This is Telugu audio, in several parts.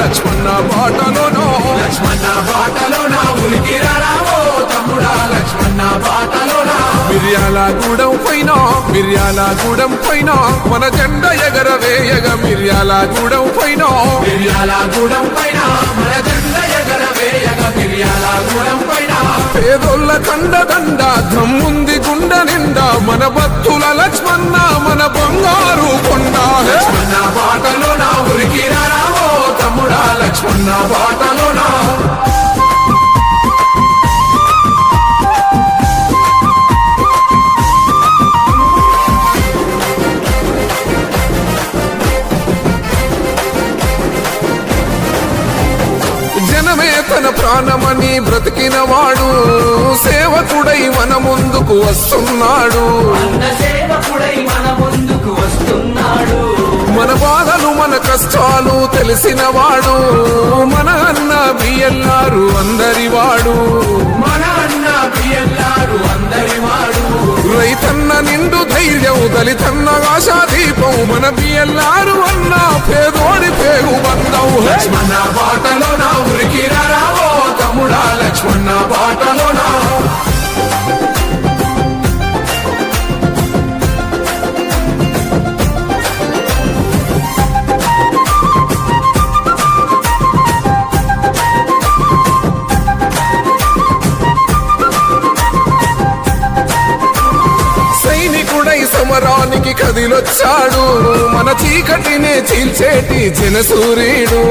లక్ష్మణ బాటలోనో ఉలికిరావో తమ్ముడా లక్ష్మణ బాటలోనా మిర్యాలగూడెం పైన మన జెండ ఎగరవేయగా మిర్యాలగూడెం పైన మన జెండ ఎగరవేయగా మిర్యాలగూడెం పైన పేదోళ్ళ కండదండ దమ్ముంది గుండ నిండా మన భక్తుల లక్ష్మణ మన బంగారు కొండ లక్ష్మణ బాటలోనా ఉరికిరావో తమ్ముడా లక్ష్మణ బాటలోనా జనమే తన ప్రాణమని బ్రతికిన వాడు సేవకుడై మన ముందుకు వస్తున్నాడు మన బాధలు మన కష్టాలు తెలిసిన వాడు మన అన్న బిఎల్ఆర్ అందరివాడు రైతన్న నిండు ధైర్యం దళితన్న ఆశాదీపం మన బిఎల్ఆర్ అన్న పేదోడి పేగు బంధం లక్ష్మణ బాటలోనా ఉరికిరావో తమ్ముడా లక్ష్మణ బాటలోనా సమరానికి కదిలొచ్చాడు మన చీకటినే చీల్చేటి జనసూర్యుడు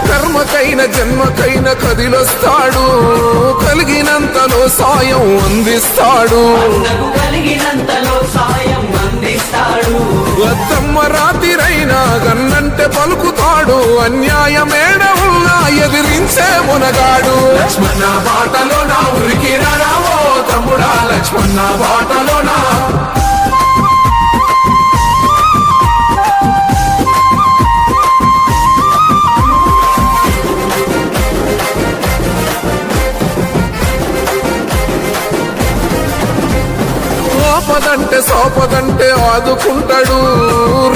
కర్మకైన జన్మకైన కదిలొస్తాడు కలిగినంతలో సాయం అందిస్తాడు అత్తమ్మ రాతిరైనా గన్నంటే పలుకుతాడు అన్యాయమేడ ఉన్నా ఎదిరించే మునగాడు లక్ష్మణ బాటలోనా ఉరికిరావో తమ్ముడా లక్ష్మణ బాటలోనా ఆపదంటే సోపదంటే ఆదుకుంటాడు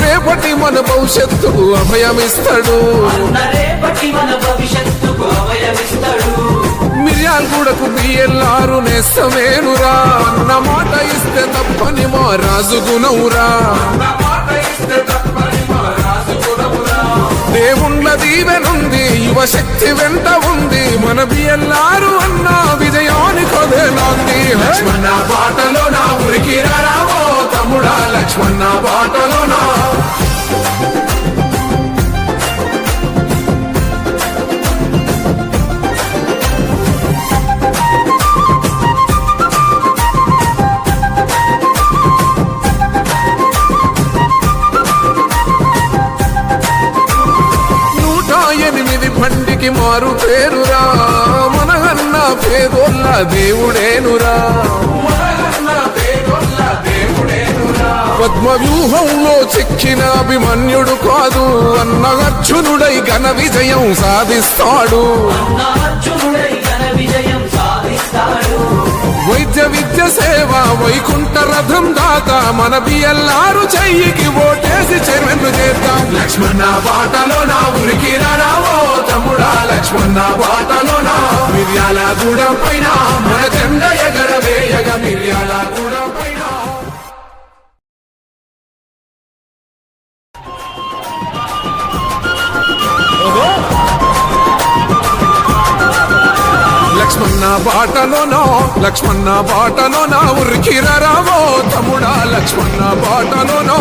రేపటి మన భవిష్యత్తుకు అభయమిస్తాడు మిర్యాలగూడకు బిఎల్ఆర్ నేస్తమేనురా అన్న మాట ఇస్తే తప్పని మా రాజు గుణవురా దేవుళ్ళ దీవెనుంది యువశక్తి వెంట ఉంది మన బిఎల్ఆర్ అన్న విజయానికి అదేనాంది లక్ష్మణ బాటలోనా ఉరికిరావో తమ్ముడా లక్ష్మణ బాటలోనా బండికి మారు పేరురా మన అన్న పేదోళ్ళ దేవుడేనురా పద్మ వ్యూహంలో చిక్కిన అభిమన్యుడు కాదు అన్న అర్జునుడై ఘన విజయం సాధిస్తాడు వైద్య విద్య సేవ వైకుంఠ రథం దాత మన బిఎల్ఆర్ చెయ్యికి ఓటేసి చెరువెన్ను చేద్దాం లక్ష్మణ బాటలోనా ఉరికిరావో తమ్ముడా లక్ష్మణ బాటలోనా మిర్యాలగూడెం పైన మన జెండ ఎగరవేయగా మిర్యాలగూడెం పైన లక్ష్మణ బాటలోనా ఉరికిరావో తమ్ముడా లక్ష్మణ బాటలోనో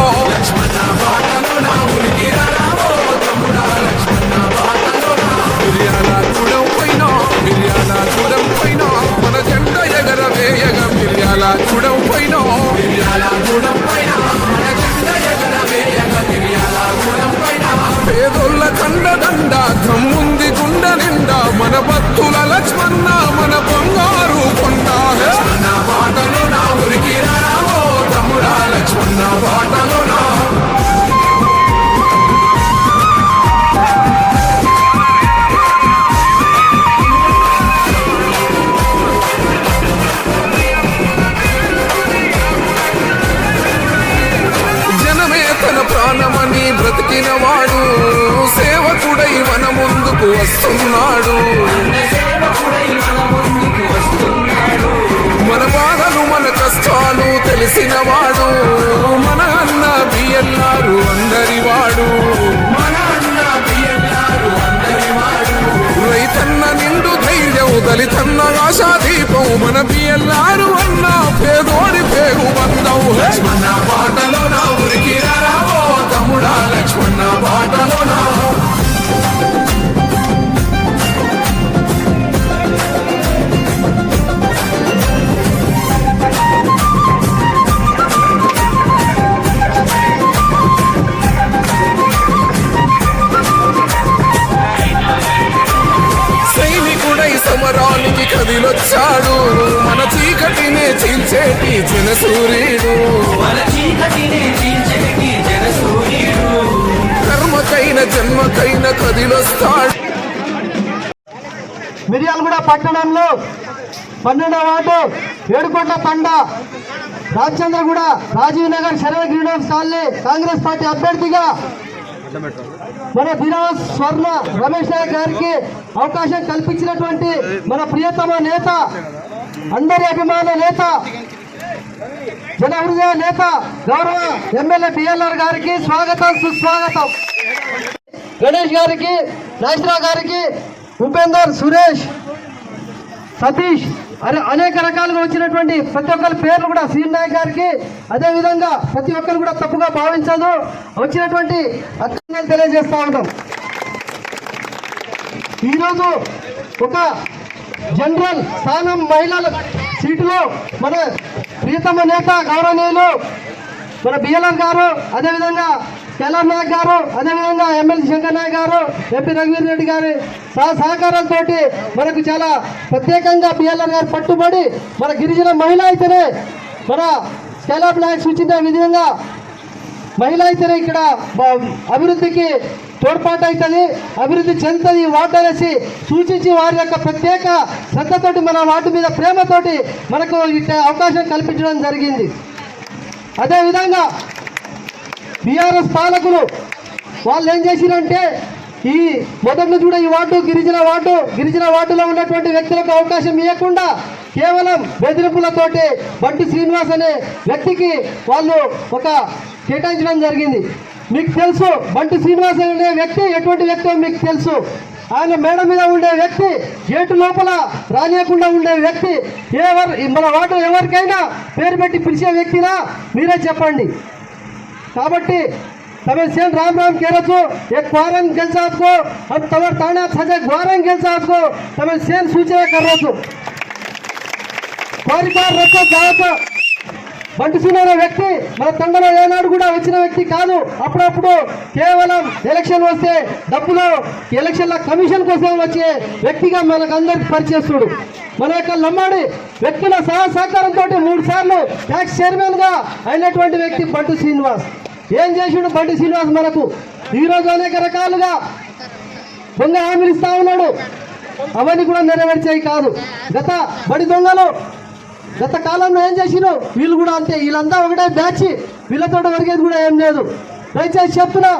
మిర్యాలగూడెం పైన మన జెండ ఎగరవేయగా మిర్యాలగూడెం పైన పేదోళ్ళ కండదండ దమ్ముంది గుండ నిండా మన భక్తుల లక్ష్మణ మన బంగారు కొండ లక్ష్మణ బాటలోనా ఉరికిరావో తమ్ముడా లక్ష్మణ బాటలోనా జనమే తన ప్రాణమని ఎరిగిన వాడు సేవకుడై మన ముందుకు వస్తున్నాడు. మన బాధలు మన కష్టాలు తెలిసిన వాడు మన అన్న బిఎల్ఆర్ అందరి వాడు. రైతన్న నిండు ధైర్యం దళితన్న ఆశా దీపం మన బిఎల్ఆర్ అన్న పేదోడి పేరు బంధం. లక్ష్మణ బాటలో నా ఉరికి రావో తమ్ముడా లక్ష్మణ బాటలో నా. సమరానికి కదిలొచ్చాడు మన చీకటినే చీల్చేటి జనసూర్యుడు. కర్మకైన జన్మకైన కదిలొస్తాడు. మిర్యాలగూడ పట్టణంలో 12వ వార్డు ఏడుకొండ తండ రామచంద్రగూడ రాజీవ్ నగర్ శరణ green house colony Congress party అభ్యర్థిగా మన దినోస్ స్వర్ణ రమేష్ నాయక్ గారికి అవకాశం కల్పించినటువంటి మన ప్రియతమ నేత, అందరి అభిమాన నేత, జన హృదయ నేత గౌరవ ఎమ్మెల్యే బిఎల్ఆర్ గారికి స్వాగతం సుస్వాగతం. గణేష్ గారికి, నాగరావు గారికి, ఉపేందర్, సురేష్, సతీష్ అనేక రకాలుగా వచ్చినటువంటి ప్రతి ఒక్కరి పేర్లు కూడా సీన్ నాయక్ గారికి, అదేవిధంగా ప్రతి ఒక్కరు కూడా తప్పుగా భావించదు వచ్చినటువంటి అర్థాలు తెలియజేస్తా ఉంటాం. ఈరోజు ఒక జనరల్ స్థానం మహిళల సీటులో మన ప్రియతమ నేత గౌరవనీయులు మన బిఎల్ఆర్ గారు, అదేవిధంగా కేలార్ నాయక్ గారు, అదేవిధంగా ఎమ్మెల్యే శంకర్ నాయక్ గారు, ఎంపీ రఘువీర్ రెడ్డి గారి సహకారంతో మనకు చాలా ప్రత్యేకంగా బిఎల్ఆర్ గారు పట్టుబడి మన గిరిజన మహిళ అయితేనే మన కేలార్ నాయక్ సూచించిన విధంగా మహిళ అయితేనే ఇక్కడ అభివృద్ధికి తోడ్పాటు అవుతుంది, అభివృద్ధి చెందుతుంది వార్డు అనేసి సూచించి వారి యొక్క ప్రత్యేక శ్రద్ధతోటి మన వార్డు మీద ప్రేమతోటి మనకు ఇట్లా అవకాశం కల్పించడం జరిగింది. అదేవిధంగా బీఆర్ఎస్ పాలకులు వాళ్ళు ఏం చేసిరంటే ఈ మొదటి కూడా ఈ గిరిజన వార్డులో ఉన్నటువంటి వ్యక్తులకు అవకాశం ఇవ్వకుండా కేవలం బెదిరింపులతోటి బంటి శ్రీనివాస్ అనే వ్యక్తికి వాళ్ళు ఒక కేటాయించడం జరిగింది. మీకు తెలుసు బంటి శ్రీనివాస్ అనే వ్యక్తి ఎటువంటి వ్యక్తి మీకు తెలుసు. ఆయన మేడ మీద ఉండే వ్యక్తి, గేటు లోపల రానియకుండా ఉండే వ్యక్తి, మన వార్డు ఎవరికైనా పేరు పెట్టి పిలిచే వ్యక్తినా మీరే చెప్పండి. కాబట్టి તમે સેન રામ રામ કહે છો એક ગ્વારંગ ગેલસાત કો હમ તમાર તાણા થજે ગ્વારંગ ગેલસાત કો તમે સેન સૂચના કરો છો కోరికార్ రొక్క జాగ్రత్త. బంటి శ్రీను అనే వ్యక్తి మన తండలో ఏనాడు కూడా వచ్చిన వ్యక్తి కాదు. అప్పుడప్పుడు కేవలం ఎలక్షన్ వస్తే డబ్బులు ఎలక్షన్ల కమిషన్ కోసం వచ్చే వ్యక్తిగా మనకు అందరికి పరిచయస్తుడు. మన యొక్క లమ్మాడి వ్యక్తుల సహకారంతో 3 సార్లు ట్యాక్స్ చైర్మన్ గా అయినటువంటి వ్యక్తి బంటి శ్రీనివాస్. ఏం చేసిండు బంటి శ్రీనివాస్ మనకు? ఈరోజు అనేక రకాలుగా దొంగ హామీలు ఇస్తా ఉన్నాడు, అవన్నీ కూడా నెరవేర్చేవి కాదు. బడి దొంగలు గత కాలంలో ఏం చేసిరు, వీళ్ళు కూడా అంతే. వీళ్ళంతా ఒకటే బ్యాచ్, వీళ్ళతో ఒరిగేది కూడా ఏం లేదు. దయచేసి చెప్తున్నా,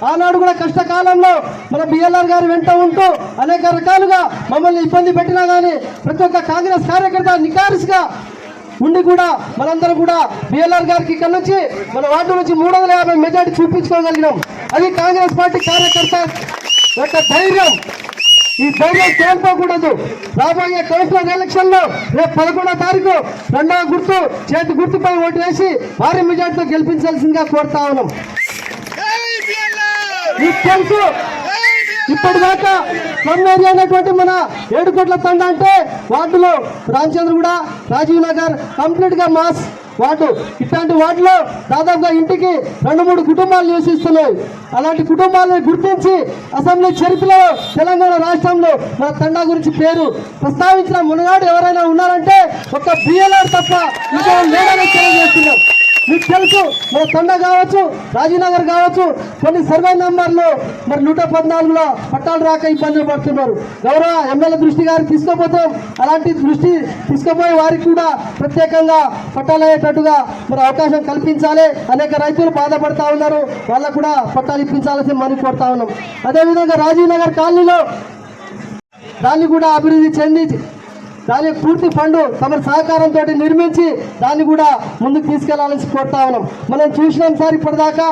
ఆనాడు కూడా కష్టకాలంలో మన బిఎల్ఆర్ గారు వెంట ఉంటూ అనేక రకాలుగా మమ్మల్ని ఇబ్బంది పెట్టినా కానీ ప్రతి ఒక్క కాంగ్రెస్ కార్యకర్త నికారిస్గా ఉండి కూడా మనందరం కూడా బిఎల్ఆర్ గారికి ఇక్కడ నుంచి మన వార్డు నుంచి 350 మెజార్టీ చూపించుకోగలిగినాం. అది కాంగ్రెస్ పార్టీ కార్యకర్త యొక్క ధైర్యం. ఈ ధైర్యం కోల్పోకూడదు. రాబోయే కౌన్సిలర్ ఎలక్షన్ లో రేపు 11వ తారీఖు 2వ గుర్తు చేతి గుర్తుపై ఓటు వేసి భారీ మెజార్టీతో గెలిపించాల్సిందిగా కోరుతా ఉన్నాం. మీకు తెలుసు, ఇప్పటిదాకా స్లమ్ ఏరియా అయినటువంటి మన ఏడుకోట్ల తండ అంటే వార్డులో రామచంద్రగూడ, రాజీవ్ నగర్ కంప్లీట్ గా మాస్ వార్డు. ఇట్లాంటి వార్డులో దాదాపుగా ఇంటికి 2-3 కుటుంబాలు నివసిస్తున్నాయి. అలాంటి కుటుంబాలను గుర్తించి అసెంబ్లీ చరిత్రలో తెలంగాణ రాష్ట్రంలో మన తండా గురించి పేరు ప్రస్తావించిన మునగాడు ఎవరైనా ఉన్నారంటే ఒక బిఎల్ఆర్ తప్ప ఇంకో లేదని తెలియజేస్తున్నాం. మీకు తెలుసు మన తండ కావచ్చు, రాజీనగర్ కావచ్చు, కొన్ని సర్వే నెంబర్లు మరి 114లో పట్టాలు రాక ఇబ్బందులు పడుతున్నారు. గౌరవ ఎమ్మెల్యే దృష్టి గారికి తీసుకోపోతాం. అలాంటి దృష్టి తీసుకుపోయే వారికి కూడా ప్రత్యేకంగా పట్టాలు అయ్యేటట్టుగా మరి అవకాశం కల్పించాలి. అనేక రైతులు బాధపడతా ఉన్నారు, వాళ్ళకు కూడా పట్టాలు ఇప్పించాల్సి మనం కోరుతా ఉన్నాం. అదేవిధంగా రాజీనగర్ కాలనీలో దాన్ని కూడా అభివృద్ధి చెంది దాని పూర్తి ఫండ్ తమ సహకారంతో నిర్మించి దాన్ని కూడా ముందుకు తీసుకెళ్లాలని కోరుతా ఉన్నాం. మనం చూసినాం సార్ ఇప్పటిదాకా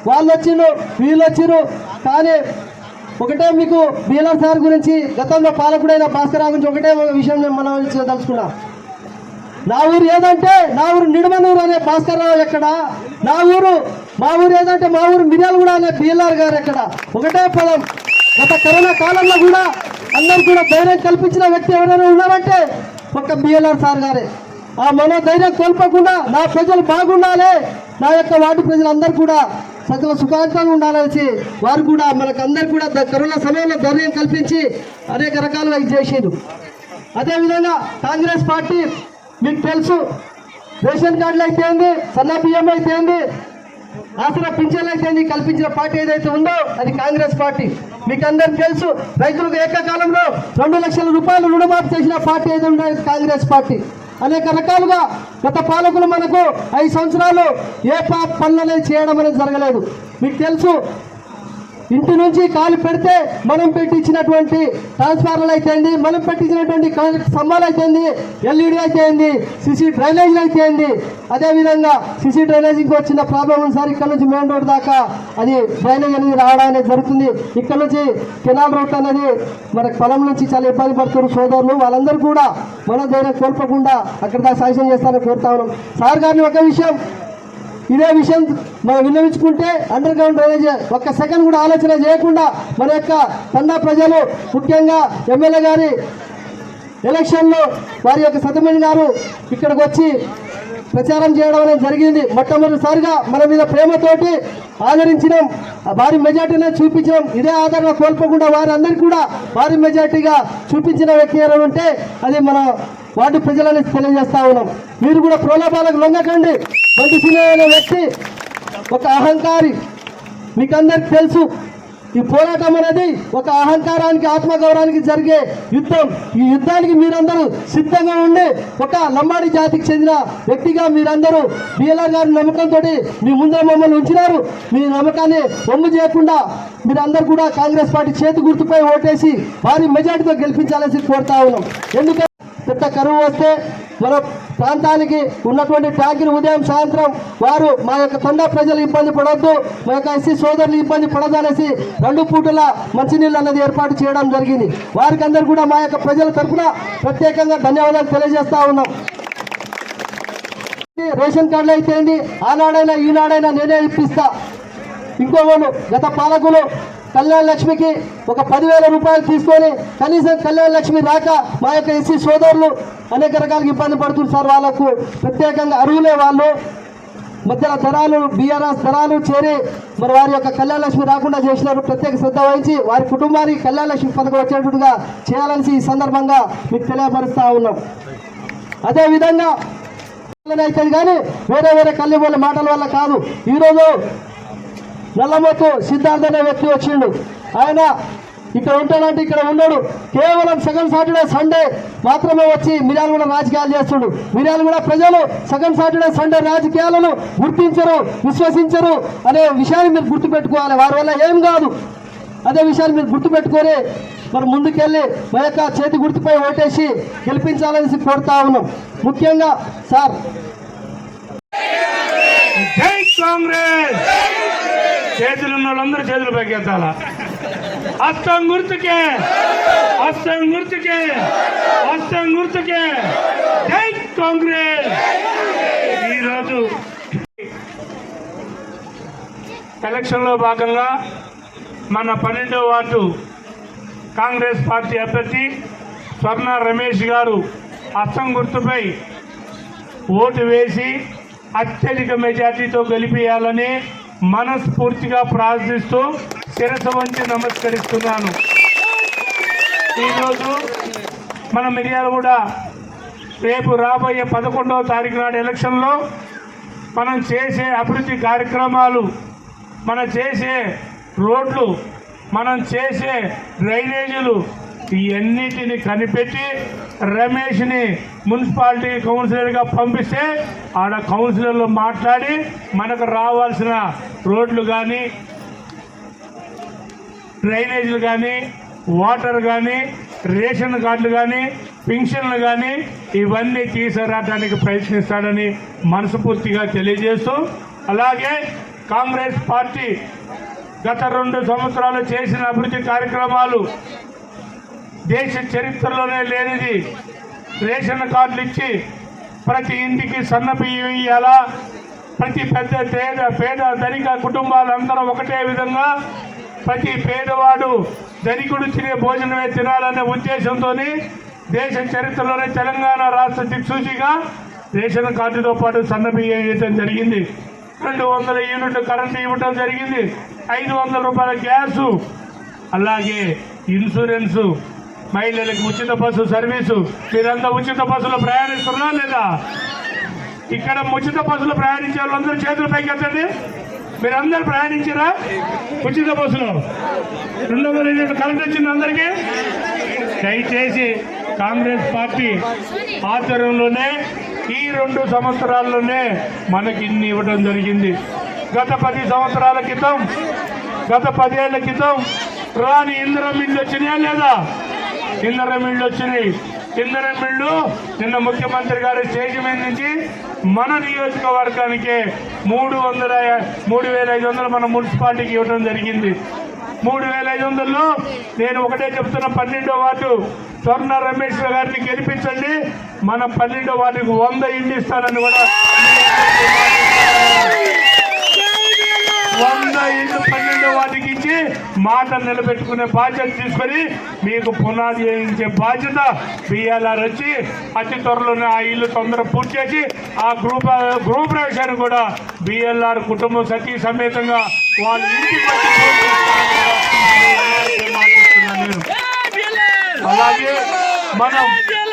వాళ్ళు వచ్చిండ్రు వీళ్ళు వచ్చిండ్రు, కానీ ఒకటే మీకు బీఎల్ఆర్ సార్ గురించి గతంలో పాలకుడైన భాస్కర్ గురించి ఒకటే విషయం నేను మనం తలుచుకున్నా. నా ఊరు ఏదంటే నా ఊరు నిడమనూరు అనే భాస్కర్ రావు ఎక్కడ, మా ఊరు ఏదంటే మా ఊరు మిర్యాలగూడ అనే బీఎల్ఆర్ గారు ఎక్కడ. ఒకటే పదం. గత కరోనా కాలంలో కూడా అందరూ కూడా ధైర్యం కల్పించిన వ్యక్తి ఎవరైనా ఉన్నారంటే ఒక్క బీఎల్ఆర్ సార్ గారే. ఆ మనోధైర్యం కోల్పోకుండా నా ప్రజలు బాగుండాలి, నా యొక్క వార్డు ప్రజలందరూ కూడా సకల సుఖాంతంగా ఉండాలనేసి వారు కూడా మనకందరూ కూడా కరోనా సమయంలో ధైర్యం కల్పించి అనేక రకాలుగా ఇది చేసేది. అదేవిధంగా కాంగ్రెస్ పార్టీ మీకు తెలుసు, రేషన్ కార్డులు అయితే ఏంది, సన్న బియ్యం అయితే ఏంది, ఆసరా పింఛన్లు అయితే ఏంది కల్పించిన పార్టీ ఏదైతే ఉందో అది కాంగ్రెస్ పార్టీ. మీకు అందరికీ తెలుసు, రైతులకు ఏకకాలంలో 2 లక్షల రూపాయలు రుణమాఫీ చేసిన పార్టీ ఏదో ఉండేది కాంగ్రెస్ పార్టీ. అనేక రకాలుగా గత పాలకులు మనకు 5 సంవత్సరాలు ఏ పనులు అనేది చేయడం అనేది జరగలేదు. మీకు తెలుసు, ఇంటి నుంచి కాలు పెడితే మనం పెట్టించినటువంటి ట్రాన్స్ఫార్మర్లు అయితేంది, మనం పెట్టించినటువంటి స్తంభాలు అయితేంది, ఎల్ఈడి అయితేంది, సిసి డ్రైనేజీలు అయితేంది. అదేవిధంగా సిసి డ్రైనేజీకి వచ్చిన ప్రాబ్లం ఉంది సార్. ఇక్కడ నుంచి మెయిన్ రోడ్ దాకా అది డ్రైనేజ్ అనేది రావడం అనేది జరుగుతుంది. ఇక్కడ నుంచి కెనాల్ రోడ్ అనేది మనకు పొలం నుంచి చాలా ఇబ్బంది పడుతున్నారు సోదరులు. వాళ్ళందరూ కూడా మన ధైర్యం కోల్పోకుండా అక్కడ దాకా శాంక్షన్ చేస్తారని కోరుతా ఉన్నాం. సార్ గారిని ఒక విషయం, ఇదే విషయం మనం విన్నవించుకుంటే అండర్ గ్రౌండ్ డ్రైనేజ్ ఒక్క సెకండ్ కూడా ఆలోచన చేయకుండా మన యొక్క తండా ప్రజలు, ముఖ్యంగా ఎమ్మెల్యే గారి ఎలక్షన్లో వారి యొక్క సతమణి గారు ఇక్కడికి వచ్చి ప్రచారం చేయడం అనేది జరిగింది. మొట్టమొదటిసారిగా మన మీద ప్రేమతోటి ఆదరించడం, భారీ మెజార్టీనే చూపించడం. ఇదే ఆదరణ కోల్పోకుండా వారందరికీ కూడా భారీ మెజార్టీగా చూపించిన వ్యక్తి ఎవరు ఉంటే అది మన వార్డు ప్రజలని తెలియజేస్తా ఉన్నాం. మీరు కూడా ప్రలోభాలకు లొంగకండి. బండి సింహయ్య అనే వ్యక్తి ఒక అహంకారి. మీకు అందరికి తెలుసు, ఈ పోరాటం అనేది ఒక అహంకారానికి, ఆత్మగౌరవానికి జరిగే యుద్ధం. ఈ యుద్ధానికి మీరందరూ సిద్ధంగా ఉండి ఒక లంబాడి జాతికి చెందిన వ్యక్తిగా మీరందరూ బీఎల్ఆర్ గారి నమ్మకంతో మీ ముందర మమ్మల్ని ఉంచినారు. మీ నమ్మకాన్ని వమ్ము చేయకుండా మీరందరూ కూడా కాంగ్రెస్ పార్టీ చేతి గుర్తుపై ఓటేసి భారీ మెజార్టీతో గెలిపించాలని కోరుతా ఉన్నాం. ఎందుకంటే పెద్ద కరువు వస్తే మన ప్రాంతానికి ఉన్నటువంటి ట్యాంకులు ఉదయం సాయంత్రం వారు మా యొక్క తండా ప్రజలు ఇబ్బంది పడవద్దు, మా యొక్క ఎస్సీ సోదరులు ఇబ్బంది పడదు అనేసి 2 పూటల మంచినీళ్ళు అన్నది ఏర్పాటు చేయడం జరిగింది. వారికి అందరూ కూడా మా యొక్క ప్రజల తరఫున ప్రత్యేకంగా ధన్యవాదాలు తెలియజేస్తా ఉన్నాం. రేషన్ కార్డులు అయితే ఏంటి, ఆనాడైనా ఈనాడైనా నేనే ఇప్పిస్తా. ఇంకోవాళ్ళు గత పాలకులు కళ్యాణ లక్ష్మికి ఒక 10,000 రూపాయలు తీసుకొని కనీసం కళ్యాణ లక్ష్మి రాక మా యొక్క ఎస్సీ సోదరులు అనేక రకాలుగా ఇబ్బంది పడుతున్నారు సార్. వాళ్ళకు ప్రత్యేకంగా అర్హులే వాళ్ళు మధ్యలో ధరాలు బీఆర్ఎస్ ధరాలు చేరి మరి వారి యొక్క కళ్యాణ లక్ష్మి రాకుండా చేసినారు. ప్రత్యేక శ్రద్ధ వహించి వారి కుటుంబానికి కళ్యాణ లక్ష్మి పథకం వచ్చేటట్టుగా చేయాలని ఈ సందర్భంగా మీకు తెలియపరుస్తా ఉన్నాం. అదేవిధంగా అవుతుంది కానీ వేరే కళ్ళి వాళ్ళ మాటల వల్ల కాదు. ఈరోజు నల్లమోతు సిద్ధార్థ అనే వ్యక్తి వచ్చిండు. ఆయన ఇక్కడ ఉంటాడంటే ఇక్కడ ఉన్నాడు. కేవలం సెకండ్ సాటర్డే సండే మాత్రమే వచ్చి మిర్యాలగూడ రాజకీయాలు చేస్తుడు. మిర్యాలగూడ ప్రజలు సెకండ్ సాటర్డే సండే రాజకీయాలను గుర్తించరు, విశ్వసించరు అనే విషయాన్ని మీరు గుర్తుపెట్టుకోవాలి. వారి వల్ల ఏం కాదు. అదే విషయాన్ని మీరు గుర్తుపెట్టుకొని మరి ముందుకెళ్ళి మా యొక్క చేతి గుర్తుపై ఓటేసి గెలిపించాలని కోరుతా ఉన్నాం. ముఖ్యంగా సార్ జై కాంగ్రెస్. చేతులు ఉన్న వాళ్ళందరూ చేతులు పైకెత్తాలా. హస్తం గుర్తుకే, హస్తం గుర్తుకే, హస్తం గుర్తుకే. జై కాంగ్రెస్. ఈరోజు ఎలక్షన్లో భాగంగా మన 12వ వార్డు కాంగ్రెస్ పార్టీ అభ్యర్థి స్వర్ణ రమేష్ గారు హస్తం గుర్తుపై ఓటు వేసి అత్యధిక మెజార్టీతో గెలిపియాలని మనస్ఫూర్తిగా ప్రార్థిస్తూ శిరస్సు వంచి నమస్కరిస్తున్నాను. ఈరోజు మన మిర్యాలగూడ రేపు రాబోయే 11వ తారీఖు నాడు ఎలక్షన్లో మనం చేసే అభివృద్ధి కార్యక్రమాలు, మనం చేసే రోడ్లు, మనం చేసే డ్రైనేజీలు ఇవన్నిటిని కనిపెట్టి రమేష్ని మున్సిపాలిటీ కౌన్సిలర్గా పంపిస్తే ఆడ కౌన్సిలర్లు మాట్లాడి మనకు రావాల్సిన రోడ్లు కానీ, డ్రైనేజీలు కానీ, వాటర్ కానీ, రేషన్ కార్డులు కానీ, పింఛన్లు కానీ ఇవన్నీ తీసుకురావడానికి ప్రయత్నిస్తాడని మనస్ఫూర్తిగా తెలియజేస్తూ, అలాగే కాంగ్రెస్ పార్టీ గత 2 సంవత్సరాలు చేసిన అభివృద్ధి కార్యక్రమాలు దేశ చరిత్రలోనే లేనిది. రేషన్ కార్డులు ఇచ్చి ప్రతి ఇంటికి సన్న బియ్యం ఇవ్వాలా, ప్రతి పేద ధనిక కుటుంబాలందరూ ఒకటే విధంగా ప్రతి పేదవాడు ధనికుడు తినే భోజనమే తినాలనే ఉద్దేశంతో దేశ చరిత్రలోనే తెలంగాణ రాష్ట్ర దిక్సూచిగా రేషన్ కార్డుతో పాటు సన్న బియ్యం ఇవ్వడం జరిగింది. 200 యూనిట్లు కరెంటు ఇవ్వడం జరిగింది. 500 రూపాయల గ్యాసు, అలాగే ఇన్సూరెన్సు, మహిళలకు ఉచిత బస్సు సర్వీసు. మీరంతా ఉచిత బస్సులో ప్రయాణిస్తున్నారా లేదా? ఇక్కడ ఉచిత బస్సులో ప్రయాణించే వాళ్ళందరూ చేతులు పైకి ఎత్తండి. మీరందరూ ప్రయాణించారా ఉచిత బస్సులో? 200 యూనిట్లు కరెంట్ వచ్చింది అందరికీ. దయచేసి కాంగ్రెస్ పార్టీ ఆధ్వర్యంలోనే ఈ 2 సంవత్సరాల్లోనే మనకి ఇన్ని ఇవ్వడం జరిగింది. గత 10 సంవత్సరాల క్రితం, గత 10 ఏళ్ల క్రితం రాని ఇందిరమ్మ ఇళ్ళు వచ్చినాయా లేదా? ఇందిరమ్మ ఇళ్ళు వచ్చినాయి. ఇందిరమ్మ ఇళ్ళు నిన్న ముఖ్యమంత్రి గారు స్టేజ్ మీద నుంచి మన నియోజకవర్గానికి 3,500 మన మున్సిపాలిటీకి ఇవ్వడం జరిగింది. 3,500లో నేను ఒకటే చెప్తున్నా, 12వ వార్డు స్వర్ణ రమేష్ గారిని గెలిపించండి, మన 12వ వార్డుకి 100 ఇండ్లు ఇస్తానని కూడా 100 ఇండ్లు 12వ వార్డుకి ఇచ్చి మాట నిలబెట్టుకునే బాధ్యత తీసుకొని మీకు పునాది వేయించే బాధ్యత బిఎల్ఆర్ వచ్చి అతి త్వరలోనే ఆ ఇల్లు తొందర పూర్తి చేసి ఆ గృహ ప్రవేశాన్ని కూడా బిఎల్ఆర్ కుటుంబం సతీ సమేతంగా వాళ్ళ ఇంటికి నేను. అలాగే మనం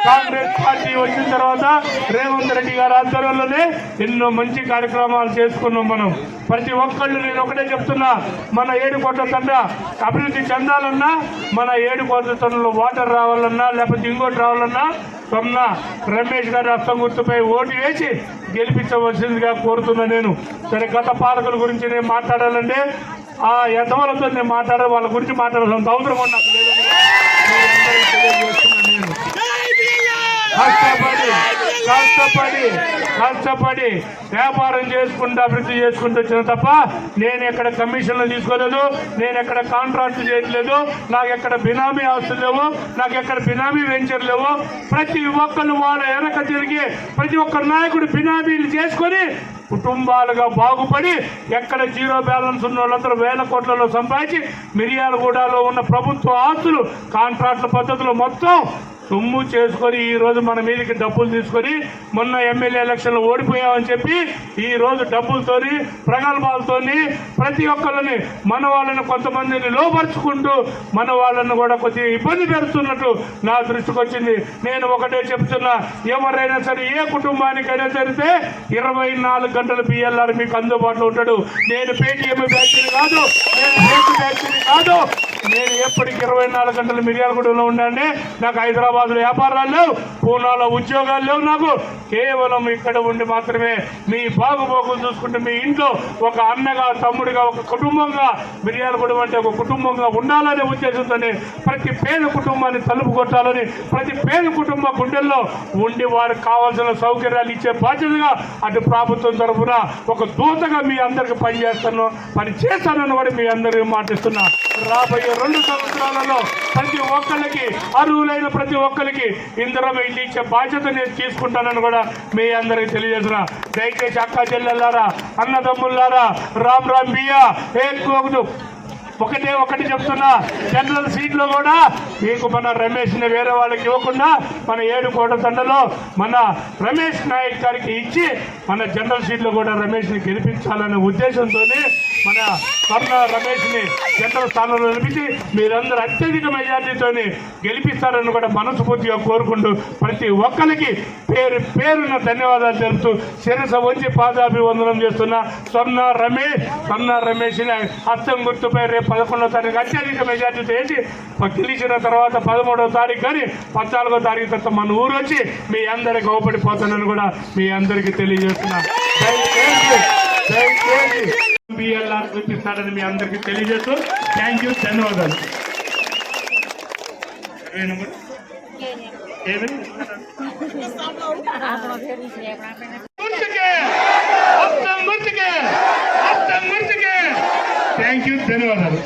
కాంగ్రెస్ పార్టీ వచ్చిన తర్వాత రేవంత్ రెడ్డి గారి ఆధ్వర్యంలోనే ఎన్నో మంచి కార్యక్రమాలు చేసుకున్నాం. మనం ప్రతి ఒక్కళ్ళు, నేను ఒకటే చెప్తున్నా, మన 7 కోట్ల తండ అభివృద్ధి చెందాలన్నా, మన 7 కోట్ల తండ్రులు వాటర్ రావాలన్నా, లేకపోతే ఇంకోటి రావాలన్నా స్వర్ణ రమేష్ గారి హస్తం గుర్తుపై ఓటు వేసి గెలిపించవలసిందిగా కోరుతున్నా నేను. సరే, గత పాలకుల గురించి నేను మాట్లాడాలంటే ఆ యథములతో నేను మాట్లాడాలి, వాళ్ళ గురించి మాట్లాడాల్సిన అవసరం నాకు లేదని తెలియజేస్తున్నాను. నేను కష్టపడి వ్యాపారం చేసుకుంటూ అభివృద్ధి చేసుకుంటూ వచ్చిన తప్ప నేను ఎక్కడ కమిషన్లు తీసుకోలేదు, నేను ఎక్కడ కాంట్రాక్ట్ చేయట్లేదు, నాకు ఎక్కడ బినామీ ఆస్తులు లేవు, నాకు ఎక్కడ బినామీ వెంచర్ లేవు. ప్రతి ఒక్కరు వాళ్ళ వెనక తిరిగి ప్రతి ఒక్క నాయకుడు బినామీలు చేసుకొని కుటుంబాలుగా బాగుపడి ఎక్కడ జీరో బ్యాలెన్స్ ఉన్న వాళ్ళందరూ 1000 కోట్లలో సంపాదించి మిర్యాలగూడలో ఉన్న ప్రభుత్వ ఆస్తులు కాంట్రాక్ట్ల పద్ధతిలో మొత్తం సొమ్ము చేసుకొని ఈరోజు మన మీదకి డబ్బులు తీసుకొని మొన్న ఎమ్మెల్యే ఎలక్షన్లో ఓడిపోయామని చెప్పి ఈరోజు డబ్బులతోని ప్రగల్భాలతోని ప్రతి ఒక్కరిని మన వాళ్ళని కొంతమందిని లోపరుచుకుంటూ మన వాళ్ళని కూడా కొద్దిగా ఇబ్బంది పెడుతున్నట్టు నా దృష్టికి వచ్చింది. నేను ఒకటే చెప్తున్నా, ఎవరైనా సరే ఏ కుటుంబానికైనా సరితే 24 గంటలు బిఎల్ఆర్ మీకు అందుబాటులో ఉంటాడు. నేను పేటీఎం బ్యాటరీ కాదు, నేను రేటు బ్యాటరీ కాదు, నేను ఎప్పటికి 24 గంటలు మిర్యాలగూడలో ఉండండి. నాకు హైదరాబాద్లో వ్యాపారాలు లేవు, పూనాలో ఉద్యోగాలు లేవు. నాకు కేవలం ఇక్కడ ఉండి మాత్రమే మీ బాగుబోగులు చూసుకుంటే మీ ఇంట్లో ఒక అన్నగా, తమ్ముడిగా, ఒక కుటుంబంగా మిర్యాలగూడ అంటే ఒక కుటుంబంగా ఉండాలనే ఉద్దేశంతోనే ప్రతి పేద కుటుంబాన్ని తలుపు కొట్టాలని, ప్రతి పేద కుటుంబ గుండెల్లో ఉండి వారికి కావాల్సిన సౌకర్యాలు ఇచ్చే బాధ్యతగా అటు ప్రభుత్వం తరఫున ఒక దూతగా మీ అందరికి పని చేస్తానని కూడా మీ అందరికీ మాటిస్తున్నా. రాబోయే 2 సంవత్సరాలలో ప్రతి ఒక్కరికి, అర్హులైన ప్రతి ఒక్కరికి ఇందిరమ్మ ఇల్లు ఇచ్చే బాధ్యత నేను తీసుకుంటానని కూడా మీ అందరికీ తెలియజేస్తున్నా. దయచేసి అక్క చెల్లెల్లారా, అన్నదమ్ములారా, రామ్ బియ్య ఒకటి చెప్తున్నా, జనరల్ సీట్లో కూడా మీకు మన రమేష్ని వేరే వాళ్ళకి ఇవ్వకుండా మన 7 కోట్ల తండలో మన రమేష్ నాయక్ గారికి ఇచ్చి మన జనరల్ సీట్లో కూడా రమేష్ని గెలిపించాలనే ఉద్దేశంతో మన స్వర్ణ రమేష్ని జనరల్ స్థానంలో నిలిపించి మీరందరూ అత్యధిక మెజార్టీతో గెలిపిస్తారని కూడా మనస్ఫూర్తిగా కోరుకుంటూ ప్రతి ఒక్కరికి పేరున ధన్యవాదాలు తెలుపుతూ శిరస వంచి పాదాభివందనం చేస్తున్న స్వర్ణ రమేష్ని హస్తం గుర్తుపై రేపు 11వ తారీఖు అత్యధిక మెజార్టీతో వేసి గెలిచిన తర్వాత 13వ తారీఖు కానీ 14వ తారీఖు తర్వాత మన ఊరు వచ్చి మీ అందరికి అవపడిపోతానని కూడా మీ అందరికీ తెలియజేస్తున్నా. బిఎల్ఆర్ చూపిస్తాడని మీ అందరికీ తెలియజేస్తూ థ్యాంక్ యూ, ధన్యవాదాలు. థ్యాంక్ యూ, ధన్యవాదాలు.